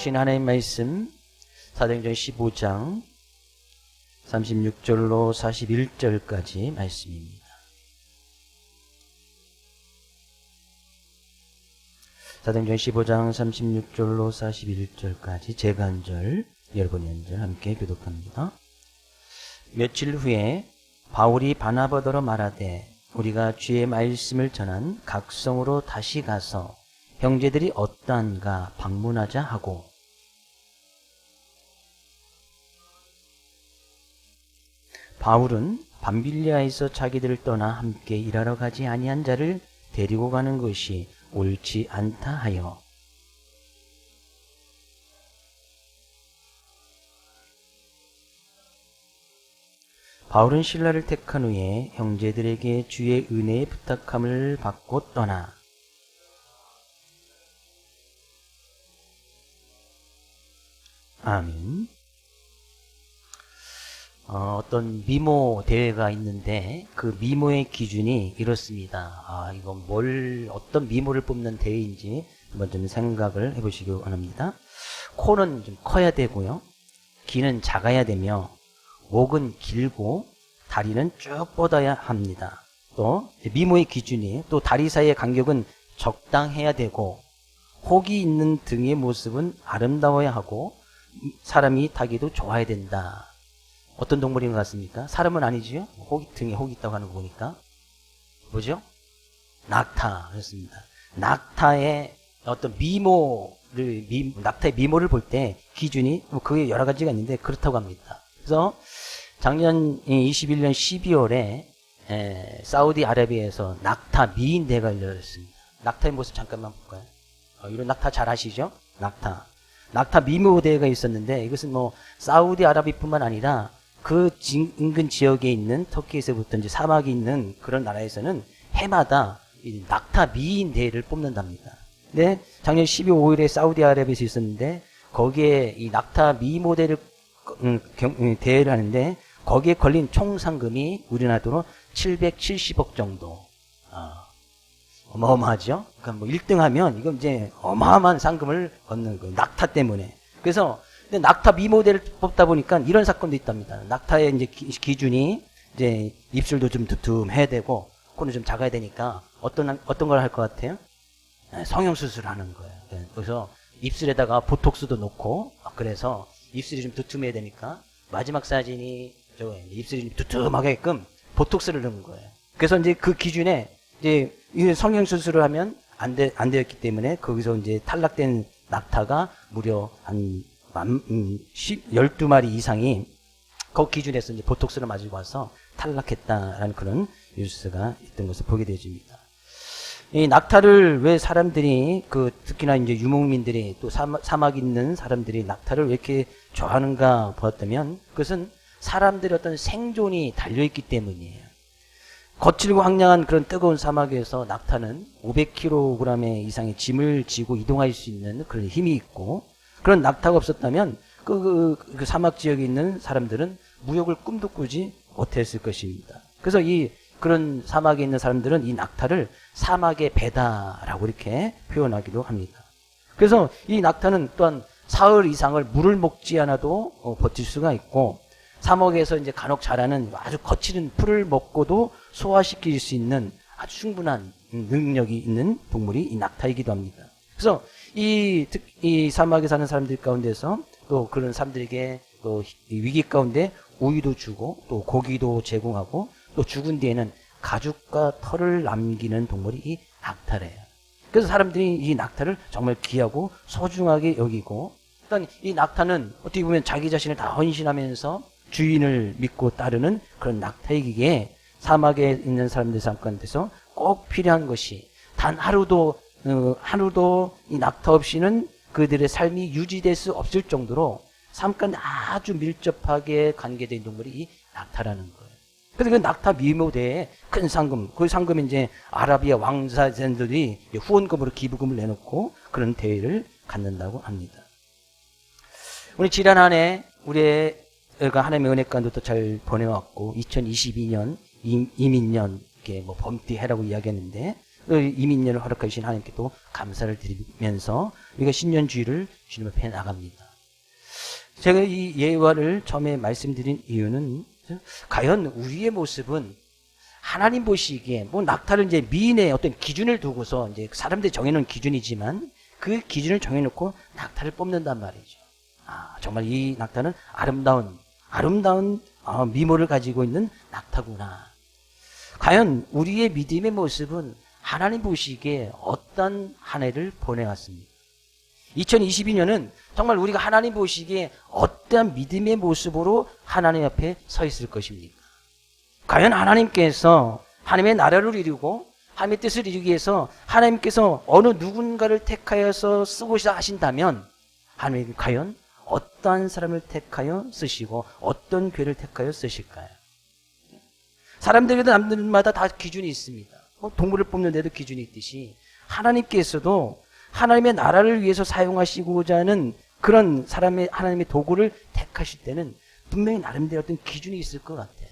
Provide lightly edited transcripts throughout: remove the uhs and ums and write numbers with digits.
주신 하나님 말씀 사도행전 15장 36절로 41절까지 말씀입니다. 사도행전 15장 36절로 41절까지 제가 한 절, 여러분이 한 절 함께 교독합니다. 며칠 후에 바울이 바나바더러 말하되 우리가 주의 말씀을 전한 각성으로 다시 가서 형제들이 어떠한가 방문하자 하고, 바울은 밤빌리아에서 자기들을 떠나 함께 일하러 가지 아니한 자를 데리고 가는 것이 옳지 않다 하여 바울은 신라를 택한 후에 형제들에게 주의 은혜의 부탁함을 받고 떠나 아멘. 어떤 미모 대회가 있는데 그 미모의 기준이 이렇습니다. 이건 어떤 미모를 뽑는 대회인지 한번 좀 생각을 해보시기 원합니다. 코는 좀 커야 되고요. 귀는 작아야 되며 목은 길고 다리는 쭉 뻗어야 합니다. 또 미모의 기준이 또 다리 사이의 간격은 적당해야 되고 혹이 있는 등의 모습은 아름다워야 하고 사람이 타기도 좋아야 된다. 어떤 동물인 것 같습니까? 사람은 아니지요? 등에 혹이 있다고 하는 거 보니까 뭐죠? 낙타. 그렇습니다. 낙타의 어떤 낙타의 미모를 볼 때 기준이 그게 여러 가지가 있는데 그렇다고 합니다. 그래서 작년 21년 12월에 사우디아라비아에서 낙타 미인 대회가 열렸습니다. 낙타의 모습 잠깐만 볼까요? 이런 낙타 잘 아시죠? 낙타 미모 대회가 있었는데 이것은 사우디아라비아뿐만 아니라 그 인근 지역에 있는 터키에서부터 이제 사막이 있는 그런 나라에서는 해마다 이 낙타 미인 대회를 뽑는답니다. 근데 작년 12월 5일에 사우디아라비아에서 있었는데 거기에 이 낙타 미모 대회를 대회를 하는데 거기에 걸린 총 상금이 우리나라 돈으로 770억 정도. 어마어마하죠? 그러니까 1등 하면 이건 이제 어마어마한 상금을 얻는 거예요. 낙타 때문에. 그래서 근데 낙타 미모델을 뽑다 보니까 이런 사건도 있답니다. 낙타의 이제 기준이 이제 입술도 좀 두툼해야 되고 코는 좀 작아야 되니까 어떤 걸 할 것 같아요? 성형수술을 하는 거예요. 그래서 입술에다가 보톡스도 놓고 그래서 입술이 좀 두툼해야 되니까 마지막 사진이 입술이 두툼하게끔 보톡스를 넣은 거예요. 그래서 이제 그 기준에 이제 성형수술을 하면 안 되었기 때문에 거기서 이제 탈락된 낙타가 무려 한 12마리 이상이 그 기준에서 이제 보톡스를 맞고 와서 탈락했다라는 그런 뉴스가 있던 것을 보게 되어집니다. 이 낙타를 왜 사람들이 특히나 이제 유목민들이 또 사막에 있는 사람들이 낙타를 왜 이렇게 좋아하는가 보았다면 그것은 사람들의 어떤 생존이 달려있기 때문이에요. 거칠고 황량한 그런 뜨거운 사막에서 낙타는 500kg 이상의 짐을 지고 이동할 수 있는 그런 힘이 있고 그런 낙타가 없었다면 그 사막 지역에 있는 사람들은 무역을 꿈도 꾸지 못했을 것입니다. 그래서 그런 사막에 있는 사람들은 이 낙타를 사막의 배다라고 이렇게 표현하기도 합니다. 그래서 이 낙타는 또한 사흘 이상을 물을 먹지 않아도 버틸 수가 있고 사막에서 이제 간혹 자라는 아주 거칠은 풀을 먹고도 소화시킬 수 있는 아주 충분한 능력이 있는 동물이 이 낙타이기도 합니다. 그래서 이 사막에 사는 사람들 가운데서 또 그런 사람들에게 또 위기 가운데 우유도 주고 또 고기도 제공하고 또 죽은 뒤에는 가죽과 털을 남기는 동물이 이 낙타래요. 그래서 사람들이 이 낙타를 정말 귀하고 소중하게 여기고 일단 이 낙타는 어떻게 보면 자기 자신을 다 헌신하면서 주인을 믿고 따르는 그런 낙타이기에 사막에 있는 사람들 가운데서 꼭 필요한 것이 단 하루도 이 낙타 없이는 그들의 삶이 유지될 수 없을 정도로 삶과 아주 밀접하게 관계된 동물이 이 낙타라는 거예요. 그래서 그 낙타 미모대에 큰 상금, 그 상금은 이제 아라비아 왕사들이 후원금으로 기부금을 내놓고 그런 대회를 갖는다고 합니다. 우리 지난 한 해 우리가 하나님의 은혜 가운데도 잘 보내왔고 2022년 이민년 이렇게 범띠해라고 이야기했는데 이민년을 허락하신 하나님께 또 감사를 드리면서 우리가 신년주의를 주님 앞에 나갑니다. 제가 이 예화를 처음에 말씀드린 이유는 과연 우리의 모습은 하나님 보시기에 뭐 낙타를 이제 미인의 어떤 기준을 두고서 이제 사람들이 정해놓은 기준이지만 그 기준을 정해놓고 낙타를 뽑는단 말이죠. 정말 이 낙타는 아름다운 미모를 가지고 있는 낙타구나. 과연 우리의 믿음의 모습은 하나님 보시기에 어떤 한 해를 보내왔습니까? 2022년은 정말 우리가 하나님 보시기에 어떠한 믿음의 모습으로 하나님 앞에 서 있을 것입니까? 과연 하나님께서 하나님의 나라를 이루고 하나님의 뜻을 이루기 위해서 하나님께서 어느 누군가를 택하여서 쓰고자 하신다면 하나님이 과연 어떠한 사람을 택하여 쓰시고 어떤 교회를 택하여 쓰실까요? 사람들에도 남들마다 다 기준이 있습니다. 동물을 뽑는 데도 기준이 있듯이 하나님께서도 하나님의 나라를 위해서 사용하시고자 하는 그런 하나님의 도구를 택하실 때는 분명히 나름대로 어떤 기준이 있을 것 같아요.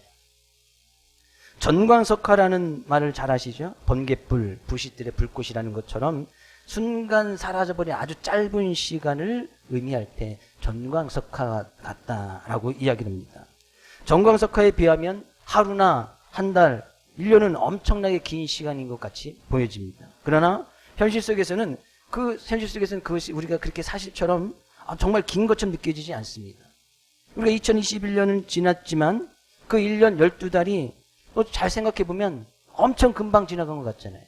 전광석화라는 말을 잘 아시죠? 번갯불, 부싯들의 불꽃이라는 것처럼 순간 사라져버린 아주 짧은 시간을 의미할 때 전광석화 같다라고 이야기를 합니다. 전광석화에 비하면 하루나 한 달, 1년은 엄청나게 긴 시간인 것 같이 보여집니다. 그러나 현실 속에서는 그것이 우리가 그렇게 사실처럼 정말 긴 것처럼 느껴지지 않습니다. 우리가 2021년은 지났지만 그 1년 12달이 또 잘 생각해 보면 엄청 금방 지나간 것 같잖아요.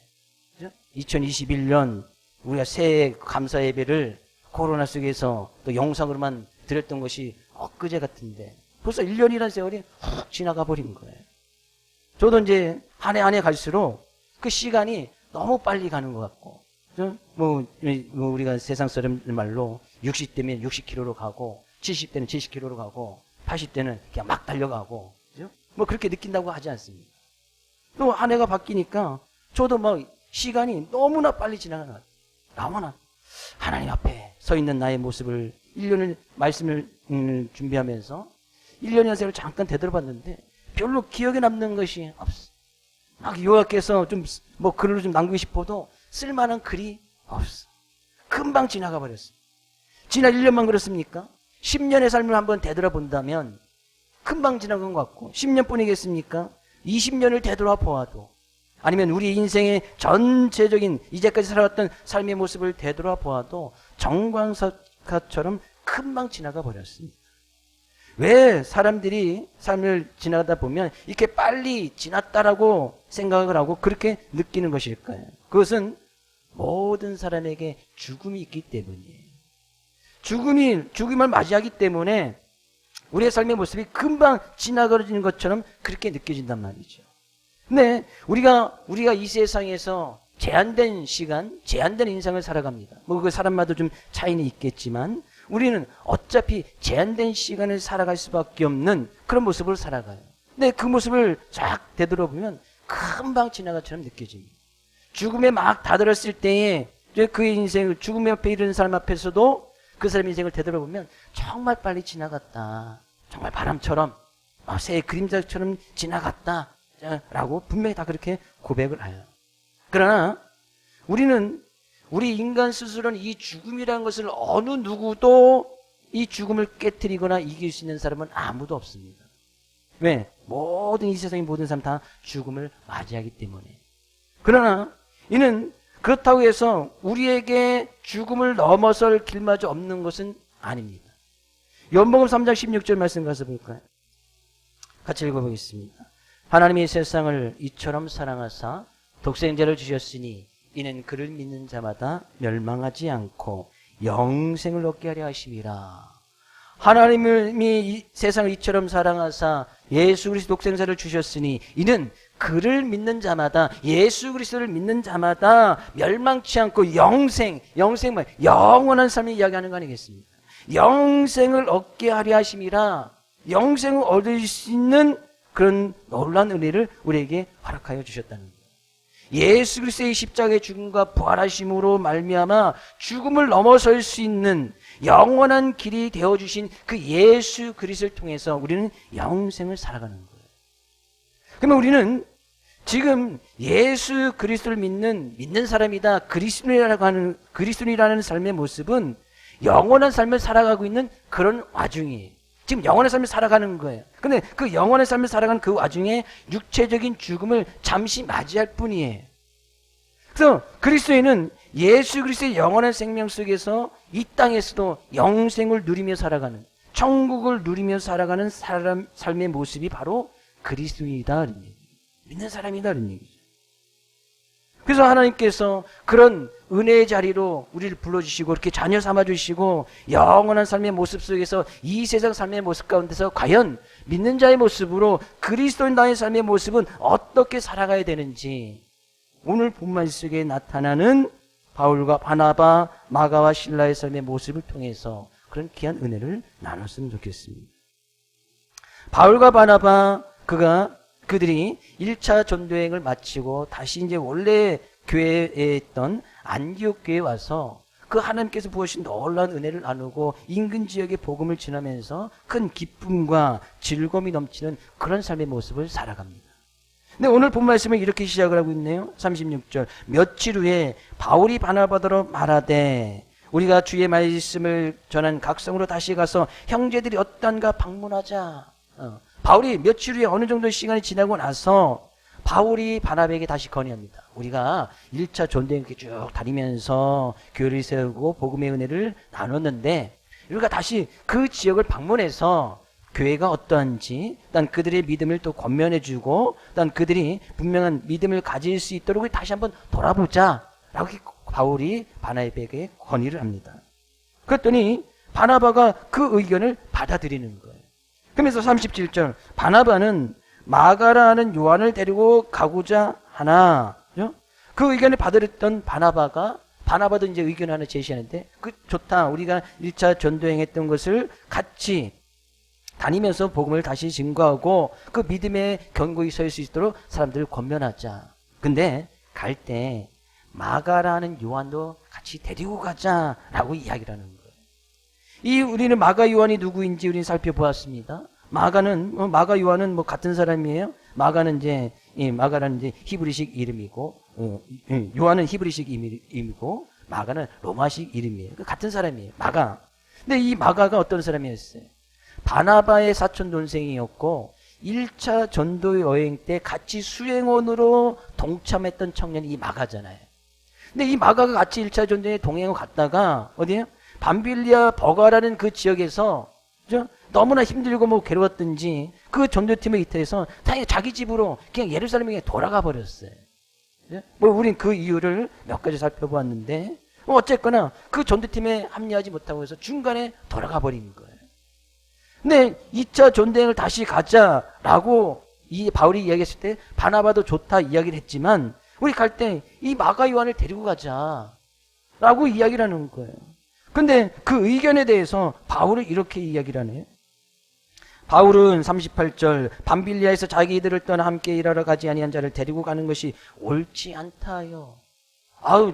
그죠? 2021년 우리가 새해 감사 예배를 코로나 속에서 또 영상으로만 드렸던 것이 엊그제 같은데 벌써 1년이라는 세월이 훅 지나가 버린 거예요. 저도 이제 한 해 갈수록 그 시간이 너무 빨리 가는 것 같고, 우리가 세상 사람 말로 60대면 60km로 가고, 70대는 70km로 가고, 80대는 그냥 막 달려가고, 그죠? 그렇게 느낀다고 하지 않습니다. 또 한 해가 바뀌니까 저도 시간이 너무나 빨리 지나가는 것 같아요. 너무나 하나님 앞에 서 있는 나의 모습을 1년을 말씀을 준비하면서 1년이라는 세월을 잠깐 되돌아봤는데 별로 기억에 남는 것이 없어. 요약해서 글로 좀 남기고 싶어도 쓸만한 글이 없어. 금방 지나가 버렸어. 지난 1년만 그렇습니까? 10년의 삶을 한번 되돌아본다면 금방 지나간 것 같고 10년뿐이겠습니까? 20년을 되돌아보아도 아니면 우리 인생의 전체적인 이제까지 살아왔던 삶의 모습을 되돌아보아도 정광석화처럼 금방 지나가 버렸습니다. 왜 사람들이 삶을 지나가다 보면 이렇게 빨리 지났다라고 생각을 하고 그렇게 느끼는 것일까요? 그것은 모든 사람에게 죽음이 있기 때문이에요. 죽음을 맞이하기 때문에 우리의 삶의 모습이 금방 지나가는 것처럼 그렇게 느껴진단 말이죠. 근데 우리가 이 세상에서 제한된 시간, 제한된 인생을 살아갑니다. 그 사람마다 좀 차이는 있겠지만 우리는 어차피 제한된 시간을 살아갈 수밖에 없는 그런 모습으로 살아가요. 근데 그 모습을 쫙 되돌아보면 금방 지나가처럼 느껴집니다. 죽음에 막 다다랐을 때에 그의 인생을 죽음 옆에 이르는 사람 앞에서도 그 사람의 인생을 되돌아보면 정말 빨리 지나갔다. 정말 바람처럼 새의 그림자처럼 지나갔다. 라고 분명히 다 그렇게 고백을 해요. 그러나 우리 인간 스스로는 이 죽음이라는 것을 어느 누구도 이 죽음을 깨트리거나 이길 수 있는 사람은 아무도 없습니다. 왜? 이 세상의 모든 사람 다 죽음을 맞이하기 때문에. 그러나 이는 그렇다고 해서 우리에게 죽음을 넘어설 길마저 없는 것은 아닙니다. 요한복음 3장 16절 말씀 가서 볼까요? 같이 읽어보겠습니다. 하나님이 세상을 이처럼 사랑하사 독생자를 주셨으니 이는 그를 믿는 자마다 멸망하지 않고 영생을 얻게 하려 하심이라. 하나님이 이 세상을 이처럼 사랑하사 예수 그리스도 독생자를 주셨으니 이는 그를 믿는 자마다, 예수 그리스도를 믿는 자마다 멸망치 않고 영원한 삶을 이야기하는 거 아니겠습니까? 영생을 얻게 하려 하심이라. 영생을 얻을 수 있는 그런 놀라운 은혜를 우리에게 허락하여 주셨다는 거예요. 예수 그리스도의 십자가의 죽음과 부활하심으로 말미암아 죽음을 넘어설 수 있는 영원한 길이 되어주신 그 예수 그리스도를 통해서 우리는 영생을 살아가는 거예요. 그러면 우리는 지금 예수 그리스도를 믿는 사람이다. 그리스도인이라는 삶의 모습은 영원한 삶을 살아가고 있는 그런 와중이에요. 지금 영원한 삶을 살아가는 거예요. 근데 그 영원한 삶을 살아가는 그 와중에 육체적인 죽음을 잠시 맞이할 뿐이에요. 그래서 그리스도인은 예수 그리스도의 영원한 생명 속에서 이 땅에서도 영생을 누리며 살아가는, 천국을 누리며 살아가는 삶의 모습이 바로 그리스도인이다. 믿는 사람이다. 이런 얘기죠. 그래서 하나님께서 그런 은혜의 자리로 우리를 불러주시고 이렇게 자녀 삼아주시고 영원한 삶의 모습 속에서 이 세상 삶의 모습 가운데서 과연 믿는 자의 모습으로 그리스도인 나의 삶의 모습은 어떻게 살아가야 되는지 오늘 본문 속에 나타나는 바울과 바나바, 마가와 실라의 삶의 모습을 통해서 그런 귀한 은혜를 나눴으면 좋겠습니다. 바울과 바나바 그들이 1차 전도여행을 마치고 다시 이제 원래 교회에 있던 안디옥 교회에 와서 그 하나님께서 부으신 놀라운 은혜를 나누고 인근 지역의 복음을 전하면서 큰 기쁨과 즐거움이 넘치는 그런 삶의 모습을 살아갑니다. 근데 오늘 본 말씀은 이렇게 시작을 하고 있네요. 36절. 며칠 후에 바울이 바나바더러 말하되 우리가 주의 말씀을 전한 각성으로 다시 가서 형제들이 어떤가 방문하자. 바울이 며칠 후에 어느 정도 시간이 지나고 나서 바울이 바나바에게 다시 건의합니다. 우리가 1차 전도여행 쭉 다니면서 교회를 세우고 복음의 은혜를 나눴는데 우리가 다시 그 지역을 방문해서 교회가 어떠한지 난 그들의 믿음을 또 권면해주고 난 그들이 분명한 믿음을 가질 수 있도록 다시 한번 돌아보자 라고 바울이 바나바에게 건의를 합니다. 그랬더니 바나바가 그 의견을 받아들이는 거예요. 그러면서 37절 바나바는 마가라는 요한을 데리고 가고자 하나, 그죠? 그 의견을 받아들였던 바나바도 이제 의견을 하나 제시하는데 좋다. 우리가 1차 전도행했던 것을 같이 다니면서 복음을 다시 증거하고 그 믿음에 견고히 설 수 있도록 사람들을 권면하자. 근데 갈 때 마가라는 요한도 같이 데리고 가자라고 이야기를 하는 거예요. 우리는 마가 요한이 누구인지 우리는 살펴보았습니다. 마가 요한은 뭐 같은 사람이에요. 마가라는 이제 히브리식 이름이고, 요한은 히브리식 이름이고, 마가는 로마식 이름이에요. 같은 사람이에요. 마가. 근데 이 마가가 어떤 사람이었어요? 바나바의 사촌 동생이었고 1차 전도 여행 때 같이 수행원으로 동참했던 청년이 이 마가잖아요. 근데 이 마가가 같이 1차 전도에 동행하고 갔다가 어디에요? 밤빌리아 버가라는 그 지역에서 그죠? 너무나 힘들고 뭐 괴로웠든지 그 전도팀에 이태해서 자기 집으로 그냥 예루살렘에 돌아가 버렸어요. 뭐 우린 그 이유를 몇 가지 살펴보았는데 어쨌거나 그 전도팀에 합류하지 못하고 해서 중간에 돌아가 버린 거예요. 근데 2차 전도행을 다시 가자라고 바울이 이야기했을 때 바나바도 좋다 이야기를 했지만 우리 갈 때 이 마가 요한을 데리고 가자라고 이야기를 하는 거예요. 근데 그 의견에 대해서 바울은 이렇게 이야기를 하네요. 바울은 38절 밤빌리아에서 자기들을 떠나 함께 일하러 가지 아니한 자를 데리고 가는 것이 옳지 않다 하여.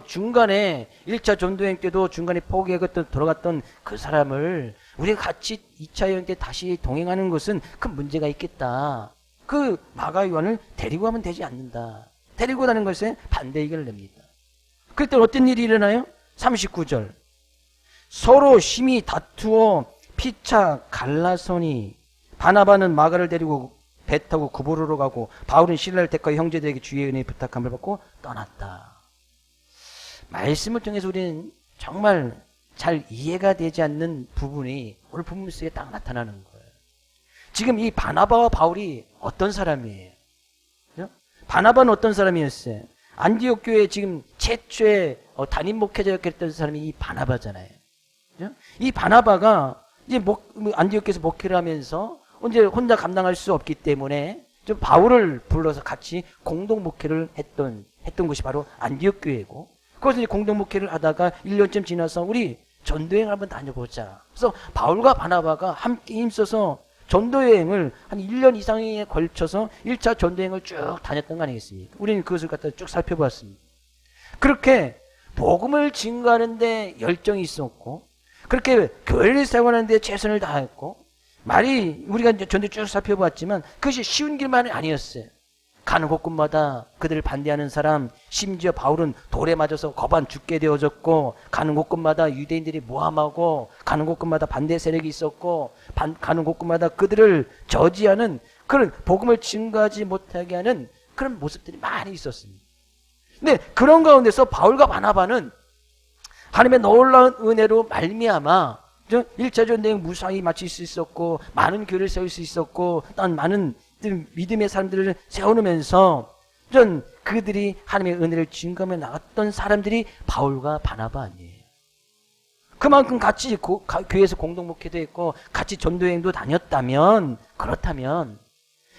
중간에 1차 전도행 때도 중간에 포기하고 들어갔던 그 사람을 우리가 같이 2차 여행 때 다시 동행하는 것은 큰 문제가 있겠다. 그 마가 요한을 데리고 가면 되지 않는다. 데리고 가는 것에 반대 의견을 냅니다. 그때 어떤 일이 일어나요? 39절 서로 심히 다투어 피차 갈라서니 바나바는 마가를 데리고 배 타고 구브로로 가고 바울은 실라를 택하여 형제들에게 주의 은혜의 부탁함을 받고 떠났다. 말씀을 통해서 우리는 정말 잘 이해가 되지 않는 부분이 오늘 본문 속에 딱 나타나는 거예요. 지금 이 바나바와 바울이 어떤 사람이에요? 바나바는 어떤 사람이었어요? 안디옥 교회 지금 최초의 담임 목회자였던 사람이 이 바나바잖아요. 이 바나바가 이제 안디옥에서 목회를 하면서 이제 혼자 감당할 수 없기 때문에 좀 바울을 불러서 같이 공동 목회를 했던 곳이 바로 안디옥 교회고, 거기서 이제 공동 목회를 하다가 1년쯤 지나서 우리 전도여행을 한번 다녀보자. 그래서 바울과 바나바가 함께 힘써서 전도여행을 한 1년 이상에 걸쳐서 1차 전도여행을 쭉 다녔던 거 아니겠습니까? 우리는 그것을 갖다 쭉 살펴봤습니다. 그렇게 복음을 증거하는데 열정이 있었고, 그렇게 교회를 세워가는데 최선을 다했고, 우리가 이제 전도 쭉 살펴봤지만 그것이 쉬운 길만은 아니었어요. 가는 곳곳마다 그들을 반대하는 사람, 심지어 바울은 돌에 맞아서 거반 죽게 되어졌고, 가는 곳곳마다 유대인들이 모함하고, 가는 곳곳마다 반대 세력이 있었고, 가는 곳곳마다 그들을 저지하는 그런 복음을 증거하지 못하게 하는 그런 모습들이 많이 있었습니다. 근데 그런 가운데서 바울과 바나바는 하나님의 놀라운 은혜로 말미암아 1차 전쟁 무사히 마칠 수 있었고, 많은 교회를 세울 수 있었고, 또 많은 믿음의 사람들을 세워놓으면서 전 그들이 하나님의 은혜를 증거하며 나갔던 사람들이 바울과 바나바 아니에요. 그만큼 같이 교회에서 공동목회도 했고 같이 전도여행도 다녔다면, 그렇다면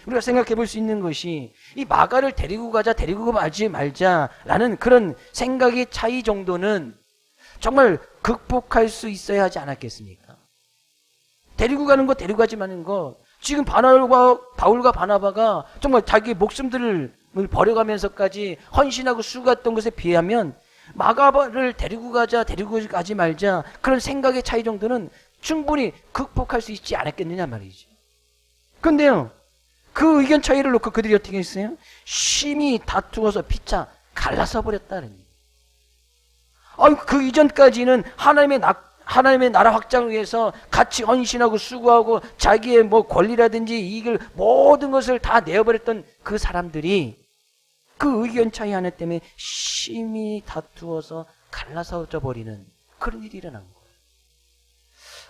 우리가 생각해 볼 수 있는 것이 이 마가를 데리고 가자, 데리고 가지 말자라는 그런 생각의 차이 정도는 정말 극복할 수 있어야 하지 않았겠습니까? 데리고 가는 거, 데리고 가지 마는 거, 지금 바울과 바나바가 정말 자기 목숨들을 버려가면서까지 헌신하고 수고했던 것에 비하면 마가를 데리고 가자, 데리고 가지 말자, 그런 생각의 차이 정도는 충분히 극복할 수 있지 않았겠느냐 말이죠. 그런데요, 그 의견 차이를 놓고 그들이 어떻게 했어요? 심히 다투어서 피차 갈라서 버렸다는 얘기예요. 그 이전까지는 하나님의 나라 확장을 위해서 같이 헌신하고 수고하고 자기의 권리라든지 이익을 모든 것을 다 내어버렸던 그 사람들이 그 의견 차이 하나 때문에 심히 다투어서 갈라서져 버리는 그런 일이 일어난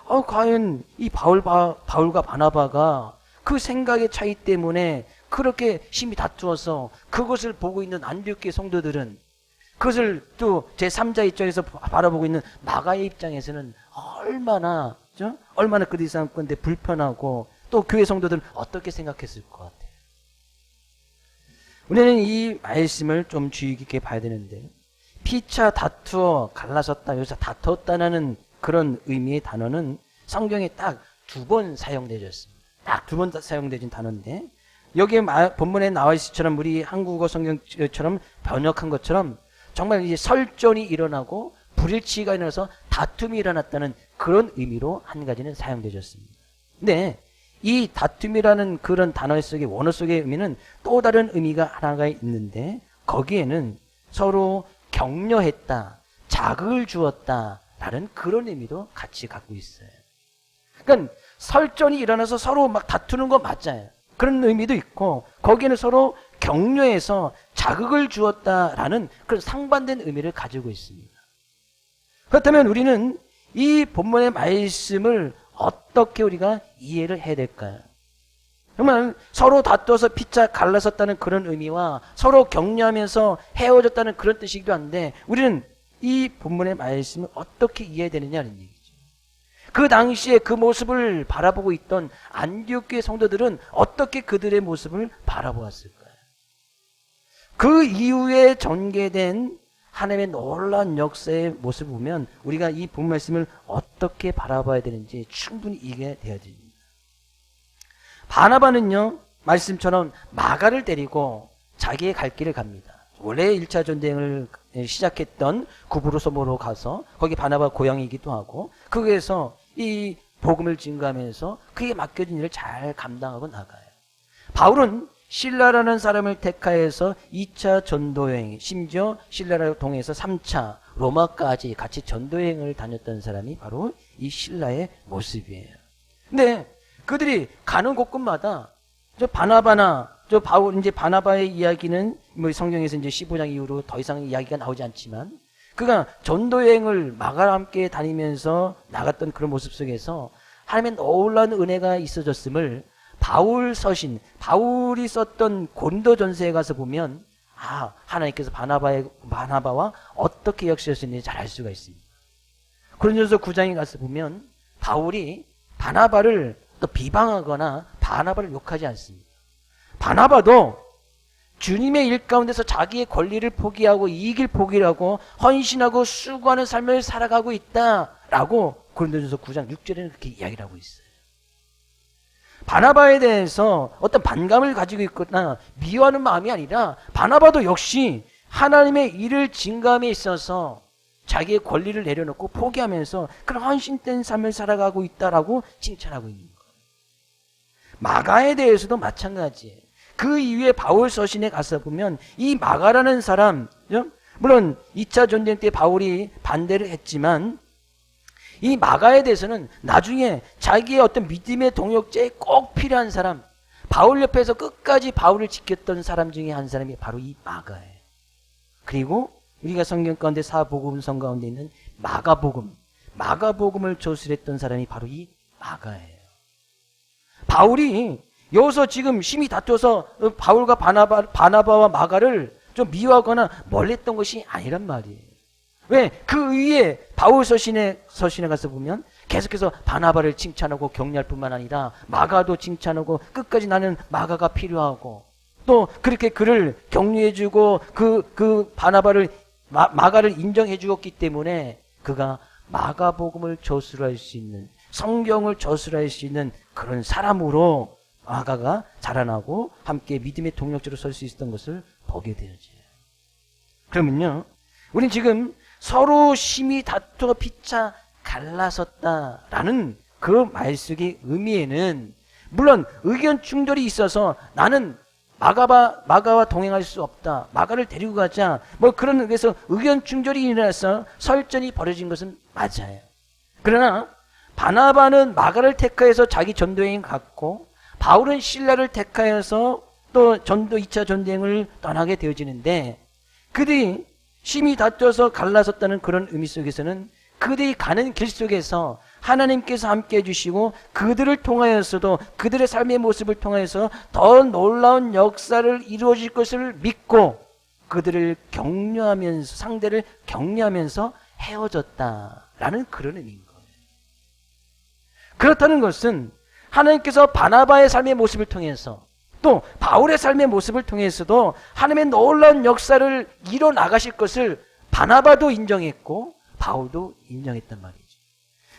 거예요. 과연 이 바울과 바나바가 그 생각의 차이 때문에 그렇게 심히 다투어서 그것을 보고 있는 안디옥교회 성도들은, 그것을 또 제3자 입장에서 바라보고 있는 마가의 입장에서는 얼마나 그들이 생각할 건데 불편하고, 또 교회 성도들은 어떻게 생각했을 것 같아요. 우리는 이 말씀을 좀 주의 깊게 봐야 되는데, 피차 다투어 갈라섰다, 여기서 다투었다는 그런 의미의 단어는 성경에 딱 2번 사용되었습니다. 딱 2번 사용되진 단어인데, 여기에 본문에 나와 있을 것처럼 우리 한국어 성경처럼 번역한 것처럼 정말 이제 설전이 일어나고 불일치가 일어나서 다툼이 일어났다는 그런 의미로 한 가지는 사용되었습니다. 근데 이 다툼이라는 그런 단어 속의 원어 속의 의미는 또 다른 의미가 하나가 있는데, 거기에는 서로 격려했다, 자극을 주었다라는 그런 의미도 같이 갖고 있어요. 그러니까 설전이 일어나서 서로 막 다투는 거 맞아요. 그런 의미도 있고, 거기에는 서로 격려해서 자극을 주었다라는 그런 상반된 의미를 가지고 있습니다. 그렇다면 우리는 이 본문의 말씀을 어떻게 우리가 이해를 해야 될까요? 정말 서로 다투어서 피차 갈라섰다는 그런 의미와 서로 격려하면서 헤어졌다는 그런 뜻이기도 한데, 우리는 이 본문의 말씀을 어떻게 이해해야 되느냐는 얘기죠. 그 당시에 그 모습을 바라보고 있던 안디옥교회 성도들은 어떻게 그들의 모습을 바라보았을까요? 그 이후에 전개된 하나님의 놀라운 역사의 모습을 보면 우리가 이 본 말씀을 어떻게 바라봐야 되는지 충분히 이해가 되어야 됩니다. 바나바는요, 말씀처럼 마가를 데리고 자기의 갈 길을 갑니다. 원래 1차 전쟁을 시작했던 구브로소모로 가서 거기 바나바 고향이기도 하고, 거기에서 이 복음을 증거하면서 그에 맡겨진 일을 잘 감당하고 나가요. 바울은 실라라는 사람을 택하여서 2차 전도여행, 심지어 실라를 통해서 3차 로마까지 같이 전도여행을 다녔던 사람이 바로 이 실라의 모습이에요. 근데 그들이 가는 곳곳마다 바울, 이제 바나바의 이야기는 성경에서 이제 15장 이후로 더 이상 이야기가 나오지 않지만, 그가 전도여행을 마가와 함께 다니면서 나갔던 그런 모습 속에서 하나님의 놀라운 은혜가 있어졌음을 바울이 썼던 고린도 전서에 가서 보면, 하나님께서 바나바와 어떻게 역사하셨는지 잘 알 수가 있습니다. 고린도전서 9장에 가서 보면 바울이 바나바를 또 비방하거나 바나바를 욕하지 않습니다. 바나바도 주님의 일 가운데서 자기의 권리를 포기하고 이익을 포기하고 헌신하고 수고하는 삶을 살아가고 있다라고 고린도전서 9장 6절에는 그렇게 이야기를 하고 있어요. 바나바에 대해서 어떤 반감을 가지고 있거나 미워하는 마음이 아니라, 바나바도 역시 하나님의 일을 증거함에 있어서 자기의 권리를 내려놓고 포기하면서 그런 헌신된 삶을 살아가고 있다라고 칭찬하고 있는 거예요. 마가에 대해서도 마찬가지예요. 그 이후에 바울 서신에 가서 보면 이 마가라는 사람, 물론 2차 전쟁 때 바울이 반대를 했지만 이 마가에 대해서는 나중에 자기의 어떤 믿음의 동역자에 꼭 필요한 사람, 바울 옆에서 끝까지 바울을 지켰던 사람 중에 한 사람이 바로 이 마가예요. 그리고 우리가 성경 가운데 사복음서 가운데 있는 마가복음을 조술했던 사람이 바로 이 마가예요. 바울이 여기서 지금 심히 다퉈서 바울과 바나바와 마가를 좀 미워하거나 멀리했던 것이 아니란 말이에요. 왜? 그 위에 바울 서신에 가서 보면 계속해서 바나바를 칭찬하고 격려할 뿐만 아니라 마가도 칭찬하고 끝까지 나는 마가가 필요하고 또 그렇게 그를 격려해주고 그 바나바를 마가를 인정해 주었기 때문에 그가 마가복음을 저술할 수 있는, 성경을 저술할 수 있는 그런 사람으로 마가가 자라나고 함께 믿음의 동력자로 설 수 있었던 것을 보게 되어져요. 그러면요, 우린 지금 서로 심히 다투어 피차 갈라섰다라는 그 말 속의 의미에는 물론 의견 충돌이 있어서 나는 마가와 동행할 수 없다, 마가를 데리고 가자, 뭐 그런 의미에서 의견 충돌이 일어나서 설전이 벌어진 것은 맞아요. 그러나 바나바는 마가를 택하여서 자기 전도여행 갔고 바울은 실라를 택하여서 또 2차 전쟁을 떠나게 되어지는데 그들이 심히 다투어서 갈라섰다는 그런 의미 속에서는 그들이 가는 길 속에서 하나님께서 함께 해주시고 그들을 통하여서도 그들의 삶의 모습을 통하여서 더 놀라운 역사를 이루어질 것을 믿고 그들을 격려하면서, 상대를 격려하면서 헤어졌다라는 그런 의미인 거예요. 그렇다는 것은 하나님께서 바나바의 삶의 모습을 통해서 또 바울의 삶의 모습을 통해서도 하나님의 놀라운 역사를 이뤄나가실 것을 바나바도 인정했고 바울도 인정했단 말이죠.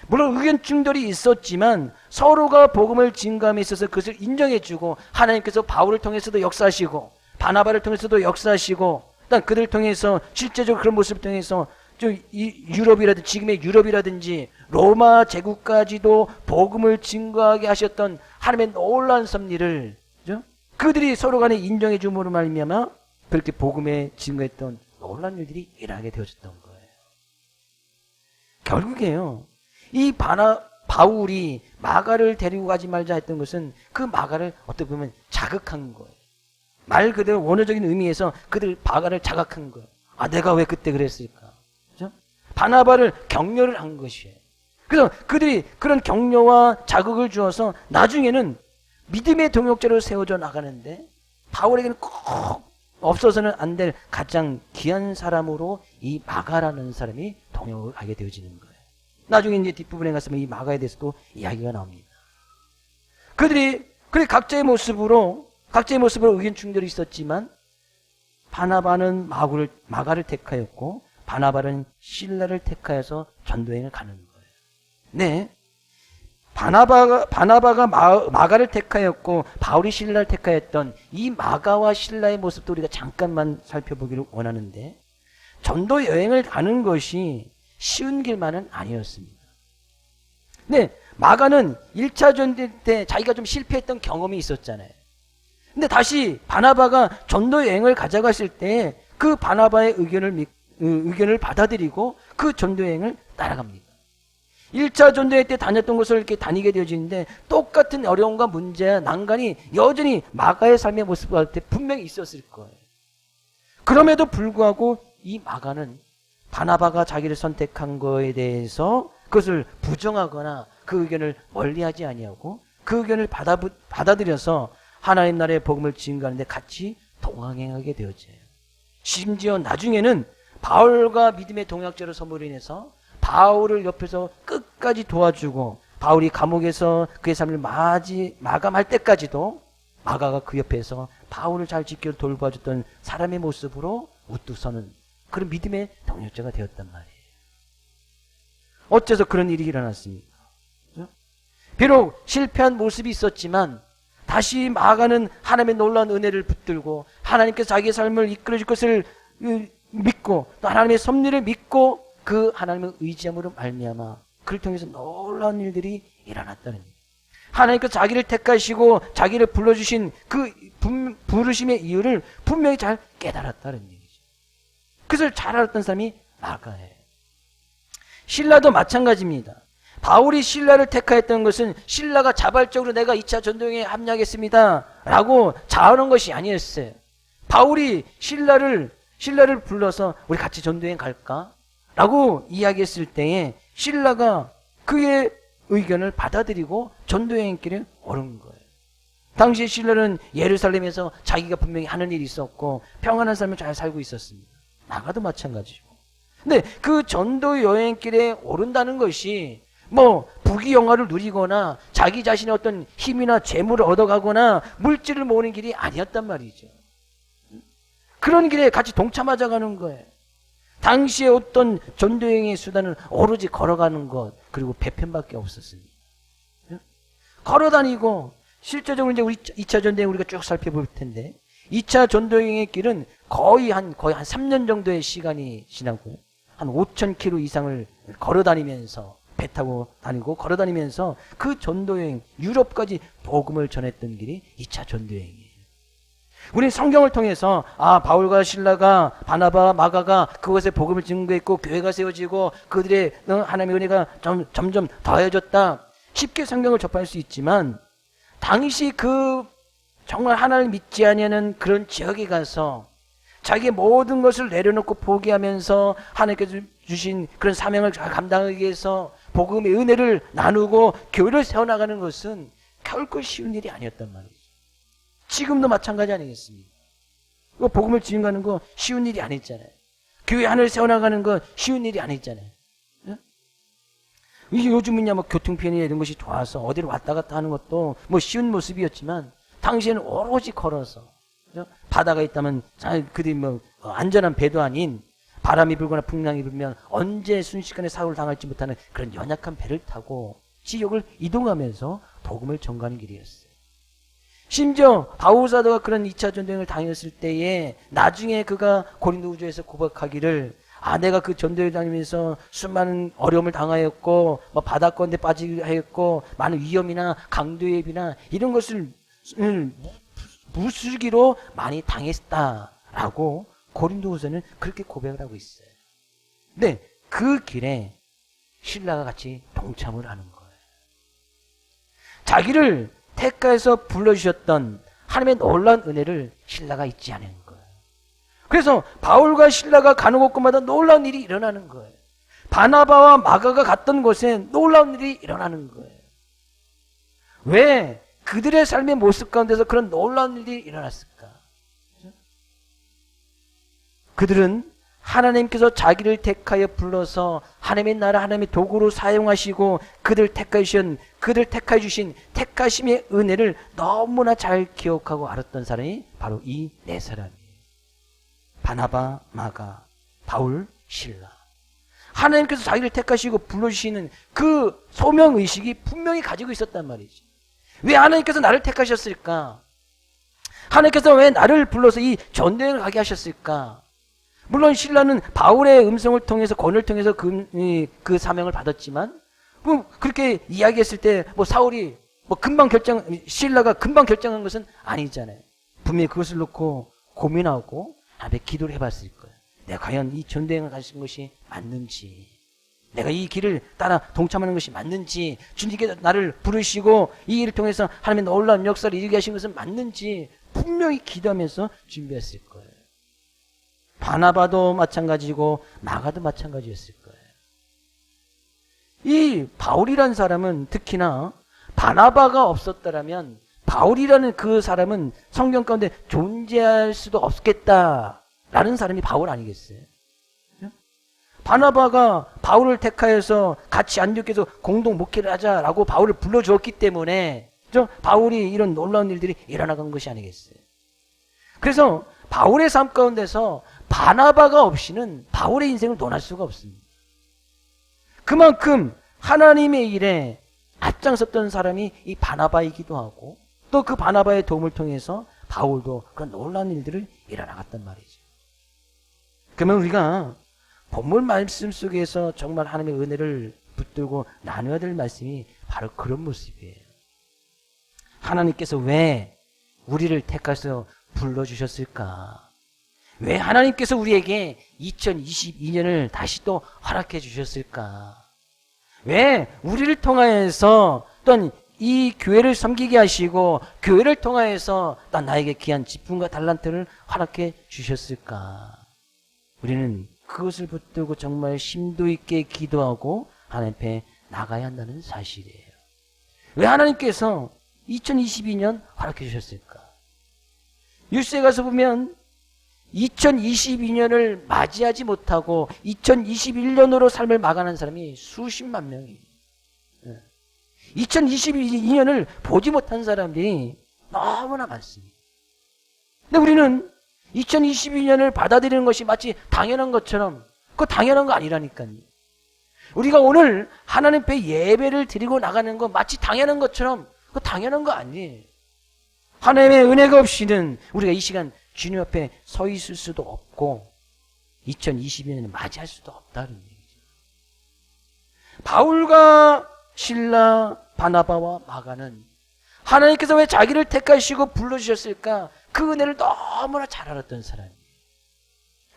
물론 의견 충돌이 있었지만 서로가 복음을 증거함에 있어서 그것을 인정해주고 하나님께서 바울을 통해서도 역사하시고 바나바를 통해서도 역사하시고 일단 그들을 통해서 실제적으로 그런 모습을 통해서 유럽이라든지 지금의 유럽이라든지 로마 제국까지도 복음을 증거하게 하셨던 하나님의 놀라운 섭리를 그들이 서로 간에 인정해 줌으로 말미암아 그렇게 복음에 증거했던 놀라운 일들이 일어나게 되어졌던 거예요. 결국에요, 이 바울이 마가를 데리고 가지 말자 했던 것은 그 마가를 어떻게 보면 자극한 거예요. 말 그대로 원어적인 의미에서 그들 마가를 자극한 거예요. 아, 내가 왜 그때 그랬을까? 그죠? 바나바를 격려를 한 것이에요. 그래서 그들이 그런 격려와 자극을 주어서 나중에는 믿음의 동역자로 세워져 나가는데 바울에게는 꼭 없어서는 안 될 가장 귀한 사람으로 이 마가라는 사람이 동역을 하게 되어지는 거예요. 나중에 이제 뒷부분에 가서 이 마가에 대해서도 이야기가 나옵니다. 그들이 각자의 모습으로 의견 충돌이 있었지만 바나바는 마가를 택하였고 바나바는 실라를 택하여서 전도행을 가는 거예요. 네, 바나바가 마가를 택하였고 바울이 실라를 택하였던 이 마가와 실라의 모습도 우리가 잠깐만 살펴보기를 원하는데 전도 여행을 가는 것이 쉬운 길만은 아니었습니다. 네, 마가는 1차 전쟁 때 자기가 좀 실패했던 경험이 있었잖아요. 근데 다시 바나바가 전도 여행을 가져갔을 때 그 바나바의 의견을 받아들이고 그 전도 여행을 따라갑니다. 1차 전도회 때 다녔던 곳을 이렇게 다니게 되어지는데 똑같은 어려움과 문제와 난관이 여전히 마가의 삶의 모습을 할 때 분명히 있었을 거예요. 그럼에도 불구하고 이 마가는 바나바가 자기를 선택한 거에 대해서 그것을 부정하거나 그 의견을 멀리하지 아니하고 그 의견을 받아들여서 하나님 나라의 복음을 증거하는데 같이 동행하게 되어져요. 심지어 나중에는 바울과 믿음의 동역자로 섬으로 인해서 바울을 옆에서 끝까지 도와주고 바울이 감옥에서 그의 삶을 마감할 때까지도 마가가 그 옆에서 바울을 잘 지켜 돌봐줬던 사람의 모습으로 우뚝 서는 그런 믿음의 동역자가 되었단 말이에요. 어째서 그런 일이 일어났습니까? 비록 실패한 모습이 있었지만 다시 마가는 하나님의 놀라운 은혜를 붙들고 하나님께서 자기의 삶을 이끌어줄 것을 믿고 또 하나님의 섭리를 믿고 그 하나님을 의지함으로 말미암아 그를 통해서 놀라운 일들이 일어났다는 일. 하나님께서 자기를 택하시고 자기를 불러주신 그 부르심의 이유를 분명히 잘 깨달았다는 얘기죠. 그것을 잘 알았던 사람이 마가예요. 신라도 마찬가지입니다. 바울이 신라를 택하였던 것은 신라가 자발적으로 내가 2차 전도여행에 합류하겠습니다 라고 자하는 것이 아니었어요. 바울이 신라를 불러서 우리 같이 전도여행 갈까? 라고 이야기했을 때에 신라가 그의 의견을 받아들이고 전도여행길에 오른 거예요. 당시 신라는 예루살렘에서 자기가 분명히 하는 일이 있었고 평안한 삶을 잘 살고 있었습니다. 마가도 마찬가지고. 근데 그 전도여행길에 오른다는 것이 뭐 부귀영화를 누리거나 자기 자신의 어떤 힘이나 재물을 얻어가거나 물질을 모으는 길이 아니었단 말이죠. 그런 길에 같이 동참하자 가는 거예요. 당시에 어떤 전도여행의 수단은 오로지 걸어가는 것 그리고 배편밖에 없었습니다. 걸어다니고 실제적으로 이제 우리 2차 전도여행 우리가 쭉 살펴볼 텐데 2차 전도여행의 길은 거의 한 3년 정도의 시간이 지나고 한 5,000km 이상을 걸어다니면서 배 타고 다니고 걸어다니면서 그 전도여행 유럽까지 복음을 전했던 길이 2차 전도여행이에요. 우리 성경을 통해서 바울과 신라가 바나바와 마가가 그것에 복음을 증거했고 교회가 세워지고 그들의 하나님의 은혜가 점점 더해졌다. 쉽게 성경을 접할 수 있지만 당시 그 정말 하나님을 믿지 아니하는 그런 지역에 가서 자기의 모든 것을 내려놓고 포기하면서 하나님께서 주신 그런 사명을 감당하기 위해서 복음의 은혜를 나누고 교회를 세워나가는 것은 결코 쉬운 일이 아니었단 말이죠. 지금도 마찬가지 아니겠습니까? 복음을 지어가는 거 쉬운 일이 아니잖아요. 교회 하나를 세워나가는 거 쉬운 일이 아니잖아요. 이게 요즘은야 뭐 교통편이나 이런 것이 좋아서 어디로 왔다 갔다 하는 것도 뭐 쉬운 모습이었지만 당시에는 오로지 걸어서 바다가 있다면 그들이 뭐 안전한 배도 아닌 바람이 불거나 풍랑이 불면 언제 순식간에 사고를 당할지 못하는 그런 연약한 배를 타고 지역을 이동하면서 복음을 전가하는 길이었어요. 심지어 바울 사도가 그런 2차 전도여행을 다녔을 때에 나중에 그가 고린도 우주에서 고백하기를 내가 그 전도여행 다니면서 수많은 어려움을 당하였고 뭐 바닷가운데 빠지기도 하였고 많은 위험이나 강도의 비나 이런 것을 무슬기로 많이 당했다라고 고린도후서는 그렇게 고백을 하고 있어요. 근데 그 길에 신라가 같이 동참을 하는 거예요. 자기를 택하여서 불러주셨던 하나님의 놀라운 은혜를 신라가 잊지 않은 거예요. 그래서 바울과 신라가 가는 곳마다 놀라운 일이 일어나는 거예요. 바나바와 마가가 갔던 곳에 놀라운 일이 일어나는 거예요. 왜 그들의 삶의 모습 가운데서 그런 놀라운 일이 일어났을까? 그들은 하나님께서 자기를 택하여 불러서 하나님의 나라 하나님의 도구로 사용하시고 그들 택하여 주신 택하심의 은혜를 너무나 잘 기억하고 알았던 사람이 바로 이 네 사람이에요. 바나바, 마가, 바울, 신라. 하나님께서 자기를 택하시고 불러주시는 그 소명의식이 분명히 가지고 있었단 말이지. 왜 하나님께서 나를 택하셨을까? 하나님께서 왜 나를 불러서 이 전도여행을 가게 하셨을까? 물론 신라는 바울의 음성을 통해서 권을 통해서 그 사명을 받았지만 그렇게 이야기했을 때 사울이 신라가 금방 결정한 것은 아니잖아요. 분명히 그것을 놓고 고민하고 기도를 해봤을 거예요. 내가 과연 이 전도여행을 가신 것이 맞는지, 내가 이 길을 따라 동참하는 것이 맞는지, 주님께서 나를 부르시고 이 일을 통해서 하나님의 놀라운 역사를 이루게 하신 것은 맞는지 분명히 기도하면서 준비했을 거예요. 바나바도 마찬가지고 마가도 마찬가지였을 거예요. 이 바울이라는 사람은 특히나 바나바가 없었더라면 바울이라는 그 사람은 성경 가운데 존재할 수도 없겠다라는 사람이 바울 아니겠어요? 바나바가 바울을 택하여서 같이 안디옥에서 공동 목회를 하자라고 바울을 불러주었기 때문에 바울이 이런 놀라운 일들이 일어나간 것이 아니겠어요? 그래서 바울의 삶 가운데서 바나바가 없이는 바울의 인생을 논할 수가 없습니다. 그만큼 하나님의 일에 앞장섰던 사람이 이 바나바이기도 하고 또 그 바나바의 도움을 통해서 바울도 그런 놀라운 일들을 일어나갔단 말이죠. 그러면 우리가 본문 말씀 속에서 정말 하나님의 은혜를 붙들고 나눠야 될 말씀이 바로 그런 모습이에요. 하나님께서 왜 우리를 택하셔서 불러주셨을까? 왜 하나님께서 우리에게 2022년을 다시 또 허락해 주셨을까? 왜 우리를 통하여서 또한 이 교회를 섬기게 하시고 교회를 통하여서 또 나에게 귀한 직분과 달란트를 허락해 주셨을까? 우리는 그것을 붙들고 정말 심도 있게 기도하고 하나님 앞에 나가야 한다는 사실이에요. 왜 하나님께서 2022년 허락해 주셨을까? 뉴스에 가서 보면 2022년을 맞이하지 못하고 2021년으로 삶을 마감한 사람이 수십만 명이에요. 2022년을 보지 못한 사람들이 너무나 많습니다. 근데 우리는 2022년을 받아들이는 것이 마치 당연한 것처럼 그거 당연한 거 아니라니까요. 우리가 오늘 하나님 앞에 예배를 드리고 나가는 거 마치 당연한 것처럼 그거 당연한 거 아니에요. 하나님의 은혜가 없이는 우리가 이 시간 주님 앞에 서 있을 수도 없고 2022년을 맞이할 수도 없다는 얘기죠. 바울과 실라, 바나바와 마가는 하나님께서 왜 자기를 택하시고 불러주셨을까? 그 은혜를 너무나 잘 알았던 사람이에요.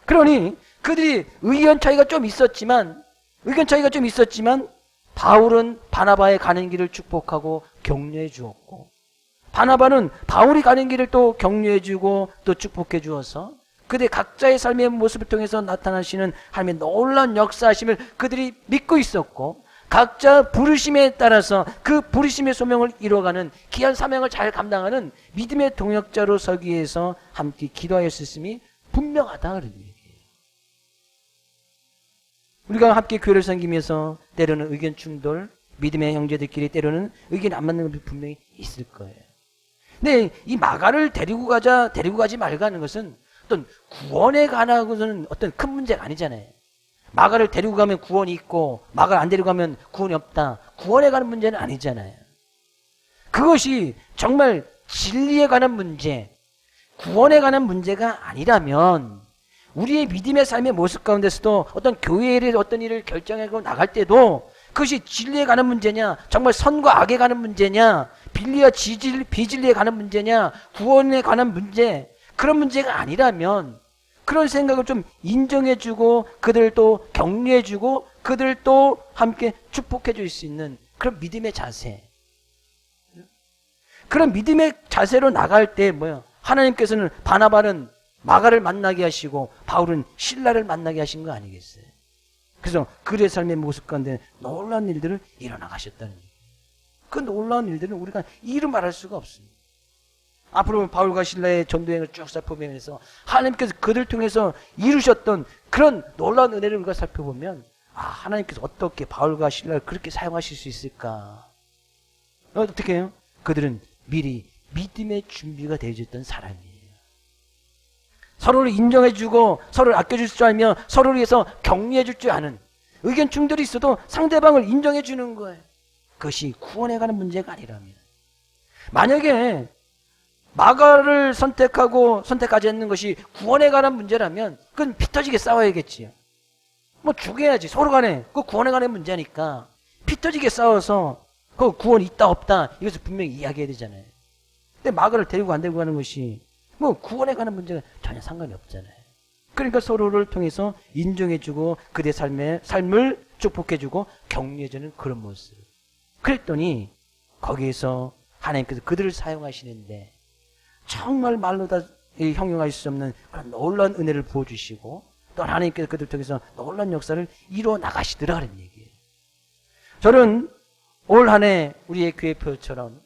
그러니 그들이 의견 차이가 좀 있었지만 바울은 바나바의 가는 길을 축복하고 격려해 주었고 바나바는 바울이 가는 길을 또 격려해 주고 또 축복해 주어서 그들 각자의 삶의 모습을 통해서 나타나시는 하나님의 놀라운 역사하심을 그들이 믿고 있었고 각자 부르심에 따라서 그 부르심의 소명을 이루어가는 귀한 사명을 잘 감당하는 믿음의 동역자로 서기 위해서 함께 기도하였음이 분명하다 그런 얘기예요. 우리가 함께 교회를 섬기면서 때로는 의견 충돌, 믿음의 형제들끼리 때로는 의견이 안 맞는 것이 분명히 있을 거예요. 근데 이 마가를 데리고 가지 말고 하는 것은 어떤 구원에 관한 것은 어떤 큰 문제가 아니잖아요. 마가를 데리고 가면 구원이 있고 마가를 안 데리고 가면 구원이 없다. 구원에 관한 문제는 아니잖아요. 그것이 정말 진리에 관한 문제, 구원에 관한 문제가 아니라면 우리의 믿음의 삶의 모습 가운데서도 어떤 교회의 어떤 일을 결정하고 나갈 때도 그것이 진리에 관한 문제냐, 정말 선과 악에 관한 문제냐, 진리와 비진리에 관한 문제냐, 구원에 관한 문제, 그런 문제가 아니라면 그런 생각을 좀 인정해주고 그들도 격려해주고 그들도 함께 축복해줄 수 있는 그런 믿음의 자세, 그런 믿음의 자세로 나갈 때 하나님께서는 바나바는 마가를 만나게 하시고 바울은 실라를 만나게 하신 거 아니겠어요? 그래서 그의 삶의 모습 가운데 놀라운 일들을 일어나가셨다는 얘기예요. 그 놀라운 일들은 우리가 이루 말할 수가 없습니다. 앞으로 바울과 실라의 전도행을 쭉 살펴보면서 하나님께서 그들 통해서 이루셨던 그런 놀라운 은혜를 우리가 살펴보면 하나님께서 어떻게 바울과 실라를 그렇게 사용하실 수 있을까? 어떻게 해요? 그들은 미리 믿음의 준비가 되어졌던 사람이에요. 서로를 인정해주고 서로를 아껴줄 줄 알며 서로를 위해서 격려해줄 줄 아는 의견 충돌이 있어도 상대방을 인정해주는 거예요. 그것이 구원에 관한 문제가 아니라면 만약에 마가를 선택하지 않는 것이 구원에 관한 문제라면 그건 피 터지게 싸워야겠지요. 죽여야지 서로 간에. 그 구원에 관한 문제니까 피 터지게 싸워서 그 구원이 있다 없다 이것을 분명히 이야기해야 되잖아요. 근데 마가를 데리고 안 데리고 가는 것이 구원에 관한 문제가 전혀 상관이 없잖아요. 그러니까 서로를 통해서 인정해주고 그들의 삶을 축복해주고 격려해주는 그런 모습. 그랬더니 거기에서 하나님께서 그들을 사용하시는데 정말 말로 다 형용할 수 없는 그런 놀라운 은혜를 부어주시고 또 하나님께서 그들 통해서 놀라운 역사를 이루어 나가시더라는 얘기예요. 저는 올 한 해 우리의 교회표처럼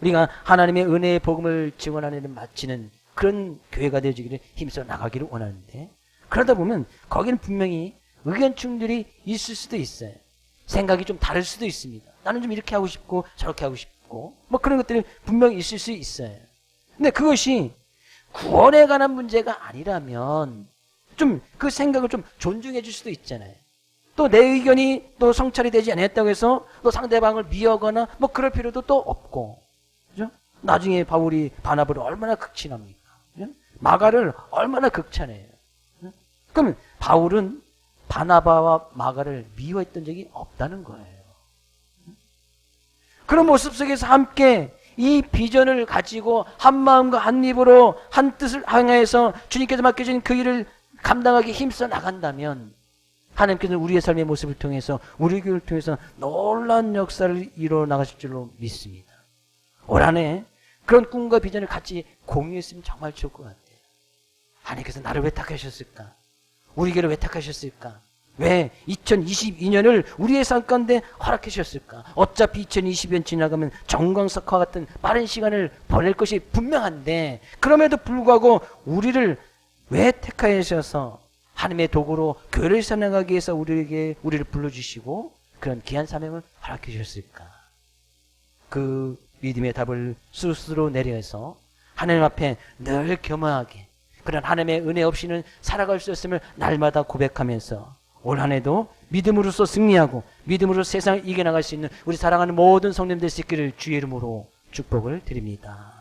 우리가 하나님의 은혜의 복음을 증언하는 일을 마치는 그런 교회가 되어지기를 힘써 나가기를 원하는데 그러다 보면 거기는 분명히 의견 충돌이 있을 수도 있어요. 생각이 좀 다를 수도 있습니다. 나는 좀 이렇게 하고 싶고 저렇게 하고 싶고 그런 것들이 분명히 있을 수 있어요. 근데 그것이 구원에 관한 문제가 아니라면 좀 그 생각을 좀 존중해 줄 수도 있잖아요. 또 내 의견이 또 성찰이 되지 않았다고 해서 또 상대방을 미워하거나 그럴 필요도 또 없고, 그죠? 나중에 바울이 바나바를 얼마나 극찬합니까? 그죠? 마가를 얼마나 극찬해요. 그죠? 그러면 바울은 바나바와 마가를 미워했던 적이 없다는 거예요. 그런 모습 속에서 함께 이 비전을 가지고 한 마음과 한 입으로 한 뜻을 향해서 주님께서 맡겨진 그 일을 감당하기 힘써 나간다면 하나님께서는 우리의 삶의 모습을 통해서 우리 교회를 통해서 놀라운 역사를 이루어 나가실 줄로 믿습니다. 올 한해 그런 꿈과 비전을 같이 공유했으면 정말 좋을 것 같아요. 하나님께서 나를 왜 택하셨을까? 우리 교회를 왜 택하셨을까? 왜 2022년을 우리의 삶 가운데 허락해 주셨을까? 어차피 2020년 지나가면 정광석화 같은 빠른 시간을 보낼 것이 분명한데 그럼에도 불구하고 우리를 왜 택하여 주셔서 하나님의 도구로 교회를 살아나가기 위해서 우리를 불러주시고 그런 귀한 사명을 허락해 주셨을까? 그 믿음의 답을 스스로 내려서 하나님 앞에 늘 겸허하게 그런 하나님의 은혜 없이는 살아갈 수 없음을 날마다 고백하면서 올 한 해도 믿음으로써 승리하고 믿음으로 세상을 이겨나갈 수 있는 우리 사랑하는 모든 성도님 될 수 있기를 주의 이름으로 축복을 드립니다.